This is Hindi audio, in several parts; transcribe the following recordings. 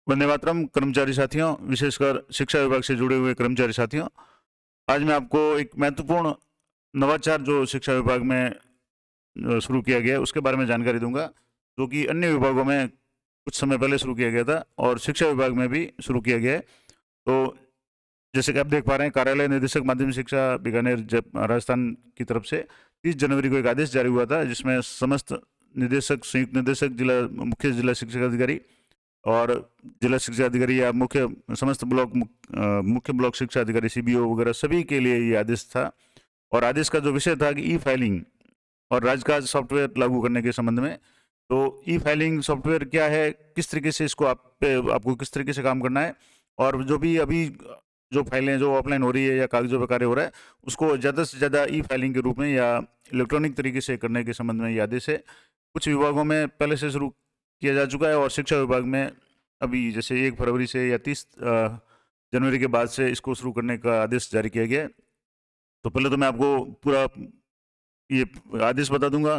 वंदे मातरम। कर्मचारी साथियों, विशेषकर शिक्षा विभाग से जुड़े हुए कर्मचारी साथियों, आज मैं आपको एक महत्वपूर्ण नवाचार जो शिक्षा विभाग में शुरू किया गया है उसके बारे में जानकारी दूंगा, जो कि अन्य विभागों में कुछ समय पहले शुरू किया गया था और शिक्षा विभाग में भी शुरू किया गया है। तो जैसे कि आप देख पा रहे हैं, कार्यालय निदेशक माध्यमिक शिक्षा बीकानेर राजस्थान की तरफ से 30 जनवरी को एक आदेश जारी हुआ था, जिसमें समस्त निदेशक, संयुक्त निदेशक, मुख्य जिला शिक्षा अधिकारी और जिला शिक्षा अधिकारी या समस्त मुख्य ब्लॉक शिक्षा अधिकारी, सीबीओ वगैरह सभी के लिए ये आदेश था। और आदेश का जो विषय था कि ई फाइलिंग और राजकाज सॉफ्टवेयर लागू करने के संबंध में। तो ई फाइलिंग सॉफ्टवेयर क्या है, किस तरीके से इसको आपको किस तरीके से काम करना है, और जो भी अभी जो फाइलें जो ऑफलाइन हो रही है या कागजों पर कार्य हो रहा है, उसको ज़्यादा से ज़्यादा ई फाइलिंग के रूप में या इलेक्ट्रॉनिक तरीके से करने के संबंध में ये आदेश है। कुछ विभागों में पहले से शुरू किया जा चुका है और शिक्षा विभाग में अभी जैसे 1 फरवरी से या 30 जनवरी के बाद से इसको शुरू करने का आदेश जारी किया गया है। तो पहले तो मैं आपको पूरा ये आदेश बता दूंगा,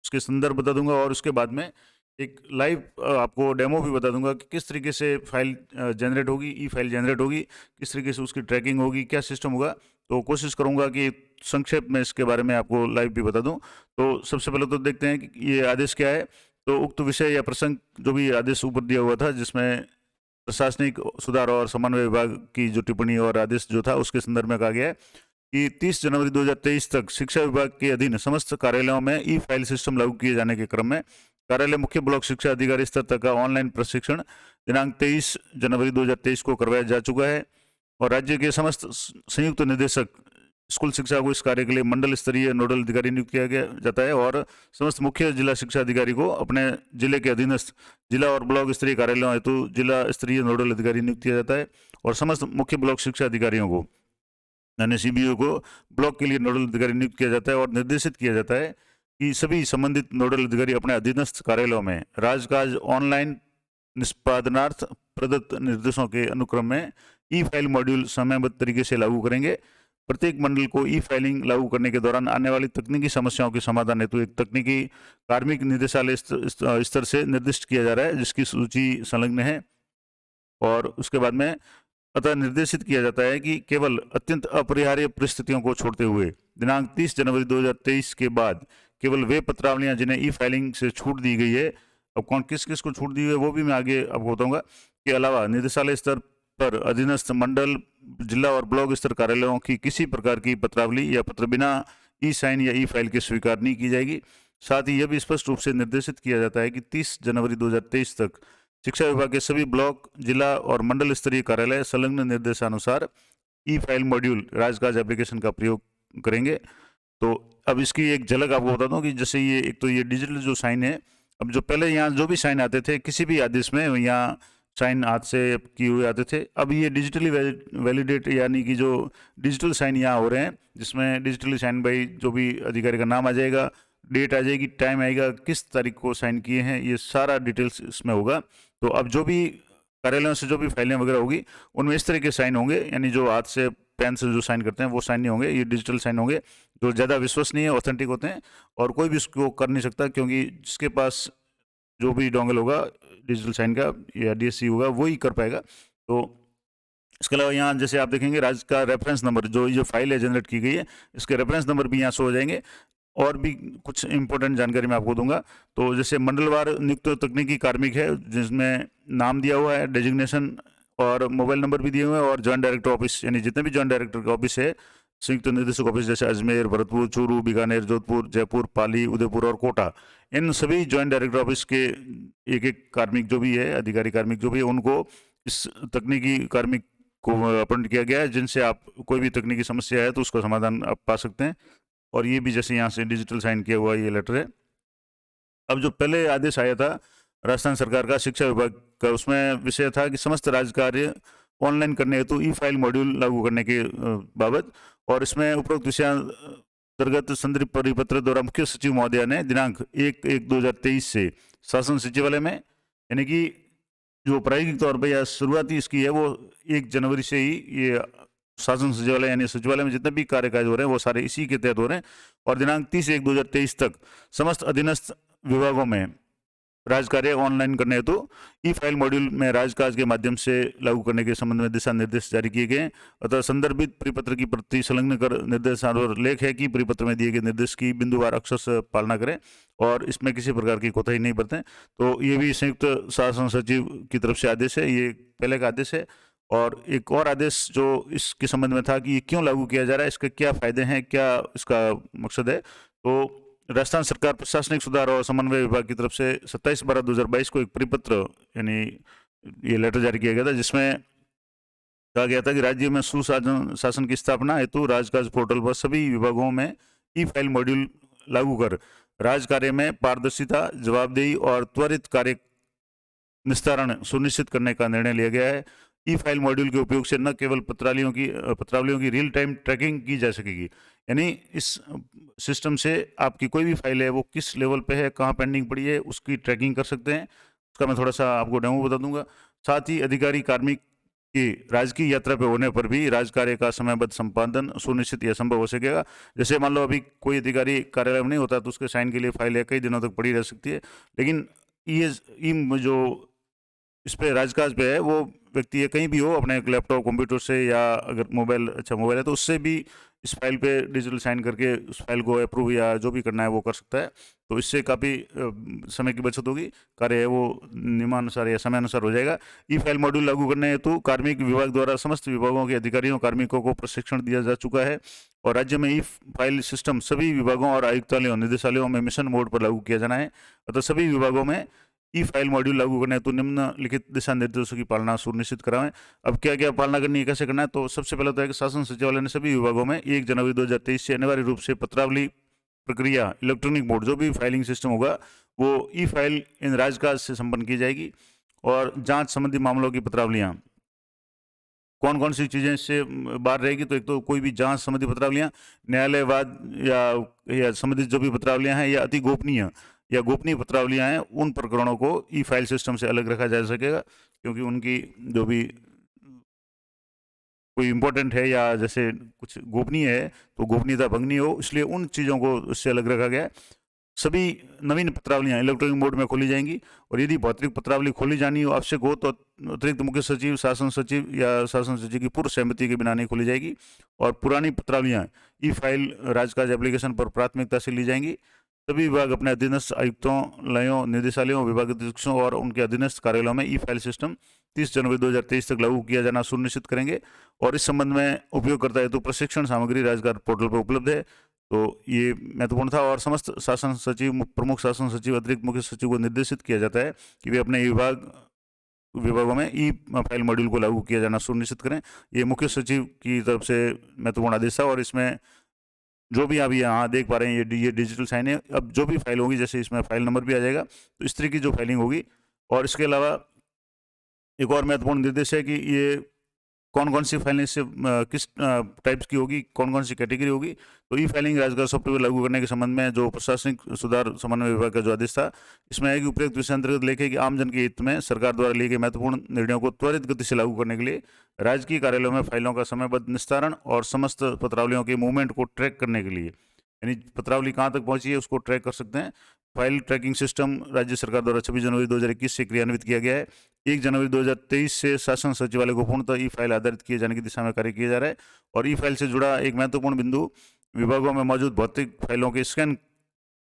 उसके संदर्भ बता दूंगा, और उसके बाद में एक लाइव आपको डेमो भी बता दूंगा कि किस तरीके से फाइल जनरेट होगी, ई फाइल जनरेट होगी, किस तरीके से उसकी ट्रैकिंग होगी, क्या सिस्टम होगा। तो कोशिश करूंगा कि संक्षेप में इसके बारे में आपको लाइव भी बता दूं। तो सबसे पहले तो देखते हैं कि ये आदेश क्या है। तो उक्त विषय या प्रसंग जो भी आदेश ऊपर दिया हुआ था, जिसमें प्रशासनिक सुधार और समन्वय विभाग की जो टिप्पणी और आदेश जो था उसके संदर्भ में कहा गया है कि 30 जनवरी 2023 तक शिक्षा विभाग के अधीन समस्त कार्यालयों में ई फाइल सिस्टम लागू किए जाने के क्रम में कार्यालय मुख्य ब्लॉक शिक्षा अधिकारी स्तर तक का ऑनलाइन प्रशिक्षण दिनांक 23 जनवरी 2023 को करवाया जा चुका है। और राज्य के समस्त संयुक्त निदेशक स्कूल शिक्षा को इस कार्य के लिए मंडल स्तरीय नोडल अधिकारी नियुक्त किया गया जाता है, और समस्त मुख्य जिला शिक्षा अधिकारी को अपने जिले के अधीनस्थ जिला और ब्लॉक स्तरीय कार्यालयों हेतु जिला स्तरीय नोडल अधिकारी नियुक्त किया जाता है। और समस्त मुख्य ब्लॉक शिक्षा अधिकारियों को, यानी सीबीओ को, ब्लॉक के लिए नोडल अधिकारी नियुक्त किया जाता है और निर्देशित किया जाता है कि सभी संबंधित नोडल अधिकारी अपने अधीनस्थ कार्यालयों में राजकाज ऑनलाइन निष्पादनार्थ प्रदत्त निर्देशों के अनुक्रम में ई फाइल मॉड्यूल समयबद्ध तरीके से लागू करेंगे। प्रत्येक मंडल को ई फाइलिंग लागू करने के दौरान आने वाली तकनीकी समस्याओं के समाधान हेतु एक तकनीकी कार्मिक निदेशालय स्तर से निर्दिष्ट किया जा रहा है, जिसकी सूची संलग्न है। और उसके बाद में अतः निर्देशित किया जाता है कि केवल अत्यंत अपरिहार्य परिस्थितियों को छोड़ते हुए दिनांक 30 जनवरी 2023 के बाद केवल वे पत्रावलियां जिन्हें ई फाइलिंग से छूट दी गई है, अब कौन किस किस को छूट दी हुई है वो भी मैं आगे आपको बताऊंगा, के अलावा निदेशालय स्तर पर अधीनस्थ मंडल, जिला और ब्लॉक स्तर कार्यालयों की किसी प्रकार की पत्रावली या पत्र बिना ई साइन या ई फाइल के स्वीकार नहीं की जाएगी। साथ ही यह भी स्पष्ट रूप से निर्देशित किया जाता है कि 30 जनवरी 2023 तक शिक्षा विभाग के सभी ब्लॉक, जिला और मंडल स्तरीय कार्यालय संलग्न निर्देशानुसार ई फाइल मॉड्यूल राजकाज एप्लीकेशन का प्रयोग करेंगे। तो अब इसकी एक झलक आपको बता दूं कि जैसे ये एक तो ये डिजिटल जो साइन है, अब जो पहले यहाँ जो भी साइन आते थे किसी भी आदेश में, यहाँ साइन हाथ से किए हुए आते थे, अब ये डिजिटली वैलिडेट, यानी कि जो डिजिटल साइन यहाँ हो रहे हैं, जिसमें डिजिटली साइन बाई जो भी अधिकारी का नाम आ जाएगा, डेट आ जाएगी, टाइम आएगा, किस तारीख को साइन किए हैं, ये सारा डिटेल्स इसमें होगा। तो अब जो भी कार्यालयों से जो भी फाइलें वगैरह होगी उनमें इस तरह के साइन होंगे, यानी जो हाथ से पेन से जो साइन करते हैं वो साइन नहीं होंगे, ये डिजिटल साइन होंगे, जो ज़्यादा विश्वसनीय ऑथेंटिक होते हैं और कोई भी उसको कर नहीं सकता, क्योंकि जिसके पास जो भी डोंगल होगा डिजिटल साइन का या डीएससी होगा वही कर पाएगा। तो इसके अलावा यहाँ जैसे आप देखेंगे राज्य का रेफरेंस नंबर, जो फाइल है जनरेट की गई है, इसके रेफरेंस नंबर भी यहाँ शो हो जाएंगे। और भी कुछ इंपॉर्टेंट जानकारी मैं आपको दूंगा। तो जैसे मंडलवार नियुक्त तकनीकी कार्मिक है, जिसमें नाम दिया हुआ है, डेजिग्नेशन और मोबाइल नंबर भी दिए हुए हैं, और जॉइंट डायरेक्टर ऑफिस, यानी जितने भी जॉइंट डायरेक्टर का ऑफिस है, संयुक्त निदेशक ऑफिस जैसे अजमेर, भरतपुर, चूरू, बीकानेर, जोधपुर, जयपुर, पाली, उदयपुर और कोटा, इन सभी जॉइंट डायरेक्टर ऑफिस के एक एक कार्मिक जो भी है, अधिकारी कार्मिक जो भी है, उनको इस तकनीकी कार्मिक को अपॉइंट किया गया है, जिनसे आप कोई भी तकनीकी समस्या है तो उसका समाधान आप पा सकते हैं। और ये भी जैसे यहाँ से डिजिटल साइन किया हुआ ये लेटर है। अब जो पहले आदेश आया था राजस्थान सरकार का शिक्षा विभाग का, उसमें विषय था कि समस्त राज्य कार्य ऑनलाइन करने हेतु ई फाइल मॉड्यूल लागू करने के बाबत, और इसमें उपरोक्त विषय अंतर्गत संदर्भ परिपत्र द्वारा मुख्य सचिव महोदय ने दिनांक 1/1/2023 से शासन सचिवालय में, यानी कि जो प्रायोगिक तौर पर या शुरुआती इसकी है वो 1 जनवरी से ही ये शासन सचिवालय यानी सचिवालय में जितने भी कार्यकाज हो रहे हैं वो सारे इसी के तहत हो रहे हैं। और दिनांक 30/1/2023 तक समस्त अधीनस्थ विभागों में राज कार्य ऑनलाइन करने हेतु ई फाइल मॉड्यूल में राजकाज के माध्यम से लागू करने के संबंध में दिशा निर्देश जारी किए गए हैं। अतः संदर्भित परिपत्र की प्रति संलग्न कर निर्देशानुसार लेख है कि परिपत्र में दिए गए निर्देश की बिंदुवार अक्षर से पालना करें और इसमें किसी प्रकार की कोताही नहीं बरतें। तो ये भी संयुक्त शासन सचिव की तरफ से आदेश है, ये पहले का आदेश है। और एक और आदेश जो इसके संबंध में था कि ये क्यों लागू किया जा रहा है, इसके क्या फायदे हैं, क्या इसका मकसद है। तो राजस्थान सरकार प्रशासनिक सुधार और समन्वय विभाग की तरफ से 27/12/2022 को एक परिपत्र यानी ये लेटर जारी किया गया था, जिसमें कहा गया था कि राज्य में सुशासन शासन की स्थापना हेतु राजकाज पोर्टल पर सभी विभागों में ई फाइल मॉड्यूल लागू कर राज कार्य में पारदर्शिता, जवाबदेही और त्वरित कार्य निस्तारण सुनिश्चित करने का निर्णय लिया गया है। ई फाइल मॉड्यूल के उपयोग से न केवल पत्रावलियों की रियल टाइम ट्रैकिंग की जा सकेगी, यानी इस सिस्टम से आपकी कोई भी फाइल है वो किस लेवल पे है, कहाँ पेंडिंग पड़ी है, उसकी ट्रैकिंग कर सकते हैं। उसका मैं थोड़ा सा आपको डेमो बता दूंगा। साथ ही अधिकारी कार्मिक की राजकीय यात्रा पे होने पर भी राज कार्य का समयबद्ध संपादन सुनिश्चित या संभव हो सकेगा। जैसे मान लो अभी कोई अधिकारी कार्यालय में नहीं होता तो उसके साइन के लिए फाइल है कई दिनों तक पड़ी रह सकती है, लेकिन ये जो इस पे राजकाज पे है वो व्यक्ति है कहीं भी हो, अपने लैपटॉप कंप्यूटर से या अगर मोबाइल मोबाइल है तो उससे भी इस फाइल पे डिजिटल साइन करके उस फाइल को अप्रूव या जो भी करना है वो कर सकता है। तो इससे काफ़ी समय की बचत होगी, कार्य है वो नियमानुसार या समयानुसार हो जाएगा। ई फाइल मॉड्यूल लागू करने हेतु कार्मिक विभाग द्वारा समस्त विभागों के अधिकारियों कार्मिकों को प्रशिक्षण दिया जा चुका है और राज्य में ई फाइल सिस्टम सभी विभागों और आयुक्तालयों निदेशालयों में मिशन मोड पर लागू किया जाना है। अतः सभी विभागों में ई फाइल मॉड्यूल लागू करना है तो निम्नलिखित दिशा निर्देशों की पालना सुनिश्चित कराएं। अब क्या क्या पालना करनी है, कैसे करना है, तो सबसे पहले तो है कि शासन सचिवालय ने सभी विभागों में 1 जनवरी 2023 से अनिवार्य रूप से पत्रावली प्रक्रिया इलेक्ट्रॉनिक मोड जो भी फाइलिंग सिस्टम होगा वो ई फाइल इन राजकाज से संपन्न की जाएगी। और जांच संबंधी मामलों की पत्रावलियाँ कौन कौन सी चीज़ें इससे बाहर रहेगी, तो एक तो कोई भी जांच संबंधी पत्रावलियाँ, न्यायालयवाद या संबंधित जो भी पत्रावलियाँ हैं या अति गोपनीय या गोपनीय पत्रावलियाँ हैं उन प्रकरणों को ई फाइल सिस्टम से अलग रखा जा सकेगा, क्योंकि उनकी जो भी कोई इम्पोर्टेंट है या जैसे कुछ गोपनीय है तो गोपनीयता भंग नहीं हो, इसलिए उन चीज़ों को उससे अलग रखा गया है। सभी नवीन पत्रावलियाँ इलेक्ट्रॉनिक मोड में खोली जाएंगी और यदि भौतिक पत्रावली खोली जानी हो आवश्यक हो तो अतिरिक्त मुख्य सचिव, शासन सचिव या शासन सचिव की पूर्व सहमति के बिना नहीं खोली जाएगी। और पुरानी पत्रावलियाँ ई फाइल राजकाज एप्लीकेशन पर प्राथमिकता से ली जाएंगी। सभी विभाग अपने अधीनस्थ आयुक्तों, निदेशालयों, विभागाध्यक्षों और उनके अधीनस्थ कार्यालयों में ई फाइल सिस्टम 30 जनवरी 2023 तक लागू किया जाना सुनिश्चित करेंगे। और इस संबंध में उपयोगकर्ता हेतु प्रशिक्षण सामग्री राजकाज पोर्टल पर उपलब्ध है। तो ये महत्वपूर्ण था। और समस्त शासन सचिव, प्रमुख शासन सचिव, अतिरिक्त मुख्य सचिव को निर्देशित किया जाता है कि वे अपने विभागों में ई फाइल मॉड्यूल को लागू किया जाना सुनिश्चित करें। ये मुख्य सचिव की तरफ से महत्वपूर्ण आदेश था। और इसमें जो भी आप यहाँ देख पा रहे हैं ये डिजिटल साइन है। अब जो भी फाइल होगी, जैसे इसमें फाइल नंबर भी आ जाएगा, तो इस तरह की जो फाइलिंग होगी। और इसके अलावा एक और महत्वपूर्ण निर्देश है कि ये कौन कौन सी फाइलिंग से किस टाइप्स की होगी, कौन कौन सी कैटेगरी होगी। तो ई फाइलिंग राजकाज सॉफ्टवेयर लागू करने के संबंध में जो प्रशासनिक सुधार समन्वय विभाग का जो आदेश था, इसमें है कि उपयुक्त विषय अंतर्गत लेखे कि आमजन के हित में सरकार द्वारा लिए गए महत्वपूर्ण निर्णयों को त्वरित गति से लागू करने के लिए राजकीय कार्यालयों में फाइलों का समयबद्ध निस्तारण और समस्त पत्रावलियों के मूवमेंट को ट्रैक करने के लिए, यानी पत्रावली कहाँ तक पहुंची है उसको ट्रैक कर सकते हैं। फाइल ट्रैकिंग सिस्टम राज्य सरकार द्वारा 26 जनवरी 2021 से क्रियान्वित किया गया है। 1 जनवरी 2023 से शासन सचिवालय को पूर्णतः ई फाइल आधारित किए जाने की दिशा में कार्य किया जा रहा है। और ई फाइल से जुड़ा एक महत्वपूर्ण बिंदु विभागों में मौजूद भौतिक फाइलों के स्कैन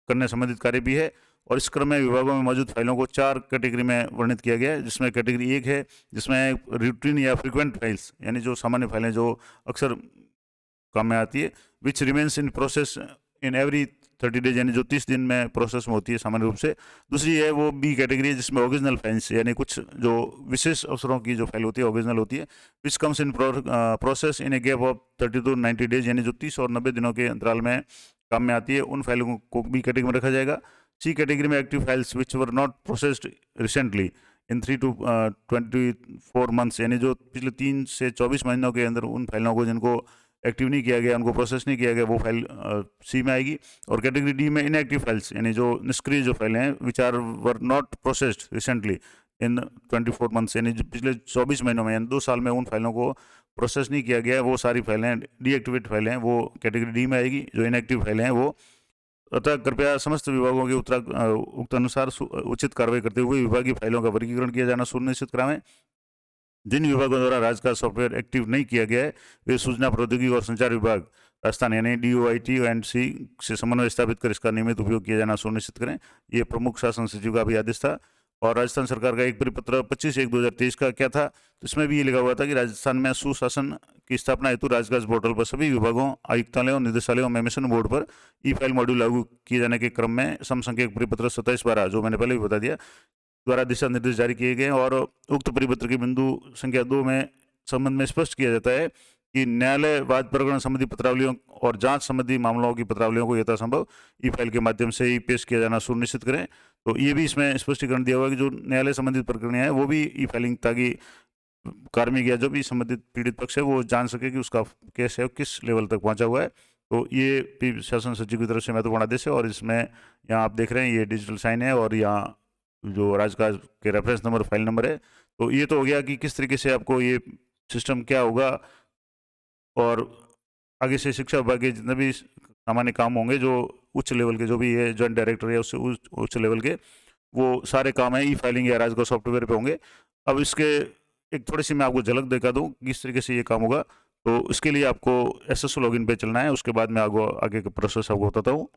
करने संबंधित कार्य भी है। और इस क्रम में विभागों में मौजूद फाइलों को 4 कैटेगरी में वर्णित किया गया है, जिसमें कैटेगरी 1 है जिसमें रूटीन या फ्रिक्वेंट फाइल्स, यानी जो सामान्य फाइलें जो अक्सर काम में आती है, which remains in process in every 30 days, यानी जो 30 दिन में प्रोसेस में होती है सामान्य रूप से। दूसरी है वो बी कैटेगरी है जिसमें ओरिजिनल फाइल्स, यानी कुछ जो विशेष अवसरों की जो फाइल होती है ओरिजिनल होती है, which comes in process in a gap of 30 to 90 days, यानी जो 30 और 90 दिनों के अंतराल में काम में आती है, उन फाइलों को बी कैटेगरी में रखा जाएगा। सी कैटेगरी में active files which were not processed recently in 3 to 24 months, यानी जो पिछले 3 से 24 महीनों के अंदर उन फाइलों को जिनको एक्टिव नहीं किया गया, उनको प्रोसेस नहीं किया गया, वो फाइल सी में आएगी। और कैटेगरी डी में इनएक्टिव फाइल्स, यानी जो निष्क्रिय जो फाइलें हैं, which are were not processed recently in 24 months, यानी पिछले 24 महीनों में यानी 2 साल में उन फाइलों को प्रोसेस नहीं किया गया, वो सारी फाइलें डीएक्टिवेट फाइलें हैं, वो कैटेगरी डी में आएगी। जो इनएक्टिव फाइलें हैं वो अतः कृपया समस्त विभागों के उक्त अनुसार उचित कार्रवाई करते हुए विभागीय फाइलों का वर्गीकरण किया जाना सुनिश्चित कराएं। जिन विभागों द्वारा राजकाज सॉफ्टवेयर एक्टिव नहीं किया गया है वे सूचना प्रौद्योगिकी और संचार विभाग राजस्थान यानी DOIT&C से समन्वय स्थापित कर इसका नियमित उपयोग किया जाना सुनिश्चित करें। ये प्रमुख शासन सचिव का भी आदेश था। और राजस्थान सरकार का एक परिपत्र 25/1/2023 का क्या था, तो इसमें भी ये लिखा हुआ था कि राजस्थान में सुशासन की स्थापना हेतु राजकाज पोर्टल पर सभी विभागों, आयुक्तालयों, निदेशालयों, मेमेशन बोर्ड पर ई-फाइल मॉड्यूल लागू किए जाने के क्रम में समसंख्यक परिपत्र 27/12 जो मैंने पहले भी बता दिया द्वारा दिशा निर्देश जारी किए गए। और उक्त परिपत्र के बिंदु संख्या 2 में संबंध में स्पष्ट किया जाता है कि न्यायालय वाद प्रकरण संबंधी पत्रावलियों और जांच संबंधी मामलों की पत्रावलियों को यथासंभव ई-फाइल के माध्यम से ही पेश किया जाना सुनिश्चित करें। तो ये भी इसमें स्पष्टीकरण दिया हुआ है कि जो न्यायालय संबंधित प्रकरण है वो भी ई-फाइलिंग, ताकि कार्मिक या जो भी संबंधित पीड़ित पक्ष है वो जान सके कि उसका केस है किस लेवल तक पहुंचा हुआ है। तो ये भी शासन सचिव की तरफ से महत्वपूर्ण आदेश है। और इसमें यहाँ आप देख रहे हैं ये डिजिटल साइन है और यहाँ जो राजकाज के रेफरेंस नंबर, फाइल नंबर है। तो ये तो हो गया कि किस तरीके से आपको ये सिस्टम क्या होगा। और आगे से शिक्षा विभाग के जितने भी सामान्य काम होंगे जो उच्च लेवल के, जो भी है जॉइंट डायरेक्टर या उससे उच्च लेवल के, वो सारे काम है ई-फाइलिंग या राजकाज सॉफ्टवेयर पे होंगे। अब इसके एक थोड़ी सी मैं आपको झलक दिखा दूँ किस तरीके से ये काम होगा। तो इसके लिए आपको SSO लॉगिन पे चलना है, उसके बाद मैं आगे का प्रोसेस आपको बताता हूँ।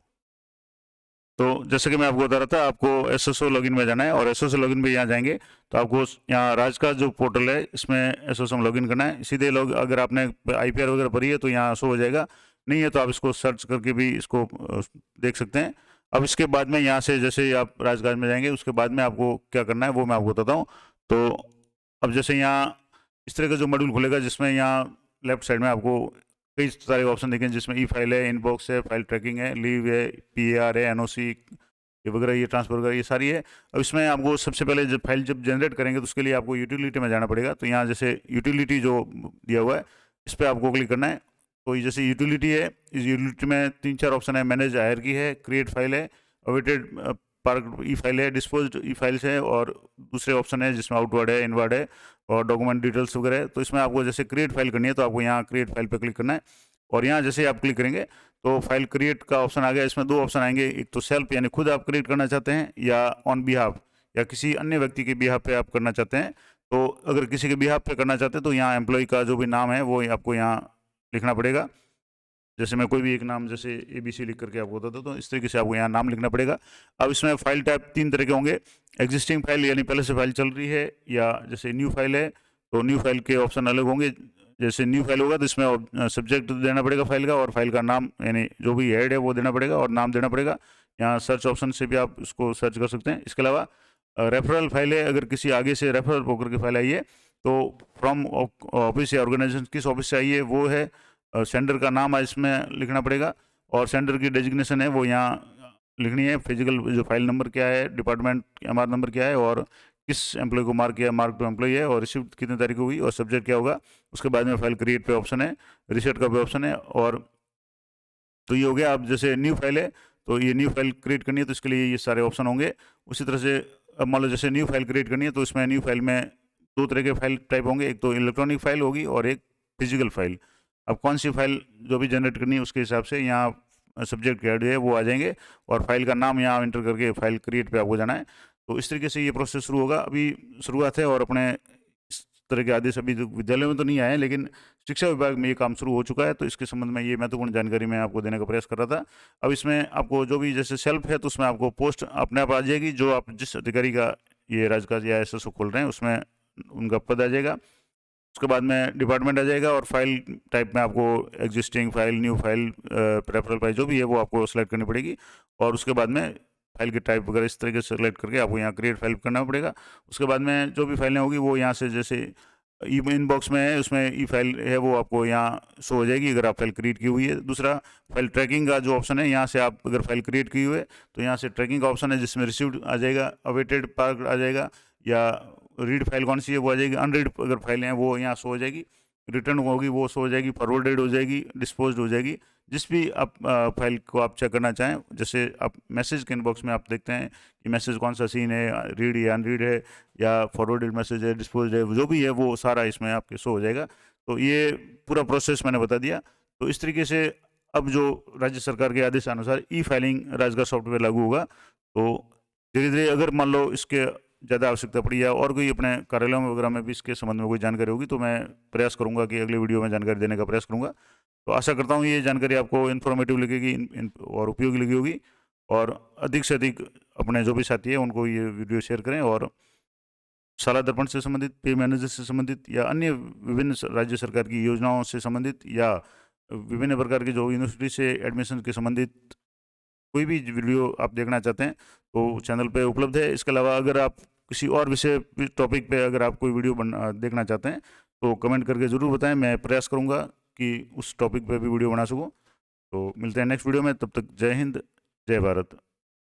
तो जैसे कि मैं आपको बता रहा था, आपको SSO लॉगिन में जाना है और SSO लॉगिन में यहाँ जाएंगे तो आपको यहाँ राजकाज जो पोर्टल है इसमें SSO में लॉगिन करना है। सीधे अगर आपने IPR वगैरह भरी है तो यहाँ शो हो जाएगा, नहीं है तो आप इसको सर्च करके भी इसको देख सकते हैं। अब इसके बाद में यहाँ से जैसे आप राजकाज में जाएंगे उसके बाद में आपको क्या करना है वो मैं आपको बताता हूँ। तो अब जैसे यहाँ इस तरह का जो मॉड्यूल खुलेगा जिसमें यहाँ लेफ्ट साइड में आपको कई सारे ऑप्शन देखें, जिसमें ई-फाइल है, इनबॉक्स है, फाइल ट्रैकिंग है, लीव है, PAR है, NOC ये वगैरह, ये ट्रांसफर वगैरह, ये सारी है। अब इसमें आपको सबसे पहले जब फाइल जनरेट करेंगे तो उसके लिए आपको यूटिलिटी में जाना पड़ेगा। तो यहाँ जैसे यूटिलिटी जो दिया हुआ है इस पर आपको क्लिक करना है। तो ये जैसे यूटिलिटी है, इस यूटिलिटी में 3-4 ऑप्शन है। मैनेज हायरार्की है, क्रिएट फाइल है, अवेटेड पार्क ई-फाइल है, डिस्पोज्ड ई-फाइल्स है, और दूसरे ऑप्शन है जिसमें आउटवर्ड है, इनवर्ड है और डॉक्यूमेंट डिटेल्स वगैरह है। तो इसमें आपको जैसे क्रिएट फाइल करनी है तो आपको यहाँ क्रिएट फाइल पे क्लिक करना है। और यहाँ जैसे आप क्लिक करेंगे तो फाइल क्रिएट का ऑप्शन आ गया। इसमें 2 ऑप्शन आएंगे, एक तो सेल्फ यानी खुद आप क्रिएट करना चाहते हैं, या ऑन बिहाफ या किसी अन्य व्यक्ति के बिहाफ पे आप करना चाहते हैं। तो अगर किसी के बिहाफ पे करना चाहते हैं तो यहाँ एम्प्लॉय का जो भी नाम है वो आपको यहाँ लिखना पड़ेगा। जैसे मैं कोई भी एक नाम जैसे ABC लिख करके आपको बताता हूँ, तो इस तरीके से आपको यहाँ नाम लिखना पड़ेगा। अब इसमें फाइल टाइप 3 तरह के होंगे, एग्जिस्टिंग फाइल यानी पहले से फाइल चल रही है, या जैसे न्यू फाइल है तो न्यू फाइल के ऑप्शन अलग होंगे। जैसे न्यू फाइल होगा तो इसमें सब्जेक्ट देना पड़ेगा फाइल का, और फाइल का नाम यानी जो भी हेड है वो देना पड़ेगा और नाम देना पड़ेगा। यहाँ सर्च ऑप्शन से भी आप इसको सर्च कर सकते हैं। इसके अलावा रेफरल फाइल है, अगर किसी आगे से रेफरल होकर के फाइल आई है तो फ्रॉम ऑफिस या ऑर्गेनाइजेशन किस ऑफिस से आई है वो है। सेंडर का नाम इसमें लिखना पड़ेगा और सेंडर की डेजिग्नेशन है वो यहाँ लिखनी है। फिजिकल जो फाइल नंबर क्या है, डिपार्टमेंट MR नंबर क्या है, और किस एम्प्लॉय को मार्क किया, मार्क टू एम्प्लॉय है, और रिसीव कितनी तारीख को हुई, और सब्जेक्ट क्या होगा। उसके बाद में फाइल क्रिएट पे ऑप्शन है, रिसेट का भी ऑप्शन है। और तो ये हो गया। अब जैसे न्यू फाइल है तो ये न्यू फाइल क्रिएट करनी है तो इसके लिए ये सारे ऑप्शन होंगे। उसी तरह से अब मान लो जैसे न्यू फाइल क्रिएट करनी है तो इसमें न्यू फाइल में 2 तरह के फाइल टाइप होंगे, एक तो इलेक्ट्रॉनिक फाइल होगी और एक फिजिकल फाइल। अब कौन सी फाइल जो भी जनरेट करनी है उसके हिसाब से यहाँ सब्जेक्ट क्या है वो आ जाएंगे, और फाइल का नाम यहाँ एंटर करके फाइल क्रिएट पे आपको जाना है। तो इस तरीके से ये प्रोसेस शुरू होगा। अभी शुरुआत है और अपने इस तरह के आदेश अभी विद्यालयों में तो नहीं आए, लेकिन शिक्षा विभाग में ये काम शुरू हो चुका है। तो इसके संबंध में ये महत्वपूर्ण जानकारी मैं आपको देने का प्रयास कर रहा था। अब इसमें आपको जो भी जैसे सेल्फ है तो उसमें आपको पोस्ट अपने आप आ जाएगी, जो आप जिस अधिकारी का ये राजकाज या SSO खोल रहे हैं उसमें उनका पद आ जाएगा। उसके बाद में डिपार्टमेंट आ जाएगा, और फाइल टाइप में आपको existing file, new file, referral file जो भी है वो आपको सेलेक्ट करनी पड़ेगी। और उसके बाद में फाइल के टाइप वगैरह इस तरीके से सेलेक्ट करके आपको यहाँ क्रिएट फाइल करना पड़ेगा। उसके बाद में जो भी फाइलें होगी वो यहाँ से जैसे इनबॉक्स में है उसमें ई-फाइल है वो आपको यहाँ शो हो जाएगी अगर आप फाइल क्रिएट की हुई है। दूसरा फाइल ट्रैकिंग का जो ऑप्शन है, यहाँ से आप अगर फाइल क्रिएट की हुई है तो यहाँ से ट्रैकिंग का ऑप्शन है जिसमें रिसीव्ड आ जाएगा, अवेटेड पार्क आ जाएगा, या रीड फाइल कौन सी है वो आ जाएगी, अनरीड अगर फाइलें हैं वो यहाँ शो हो जाएगी, रिटर्न होगी वो शो हो जाएगी, फॉरवर्डेड हो जाएगी, डिस्पोज्ड हो जाएगी। जिस भी आप फाइल को आप चेक करना चाहें, जैसे आप मैसेज के इनबॉक्स में आप देखते हैं कि मैसेज कौन सा सीन है, रीड या अनरीड है, या फॉरवर्डेड मैसेज है, डिस्पोज्ड है, जो भी है वो सारा इसमें आपके शो हो जाएगा। तो ये पूरा प्रोसेस मैंने बता दिया। तो इस तरीके से अब जो राज्य सरकार के आदेशानुसार ई फाइलिंग राजगार सॉफ्टवेयर लागू होगा, तो धीरे धीरे अगर मान लो इसके ज़्यादा आवश्यकता पड़ी या और कोई अपने कार्यालयों में वगैरह में भी इसके संबंध में कोई जानकारी होगी तो मैं प्रयास करूंगा कि अगले वीडियो में जानकारी देने का प्रयास करूंगा। तो आशा करता हूँ ये जानकारी आपको इन्फॉर्मेटिव लगेगी और उपयोगी लगी होगी, और अधिक से अधिक अपने जो भी साथी है उनको ये वीडियो शेयर करें, और शाला दर्पण से संबंधित, पे मैनेजर से संबंधित या अन्य विभिन्न राज्य सरकार की योजनाओं से संबंधित या विभिन्न प्रकार की जो यूनिवर्सिटी से एडमिशन के संबंधित कोई भी वीडियो आप देखना चाहते हैं तो चैनल पे उपलब्ध है। इसके अलावा अगर आप किसी और विषय टॉपिक पे अगर आप कोई वीडियो देखना चाहते हैं तो कमेंट करके ज़रूर बताएं, मैं प्रयास करूंगा कि उस टॉपिक पे भी वीडियो बना सकूं। तो मिलते हैं नेक्स्ट वीडियो में, तब तक जय हिंद, जय भारत।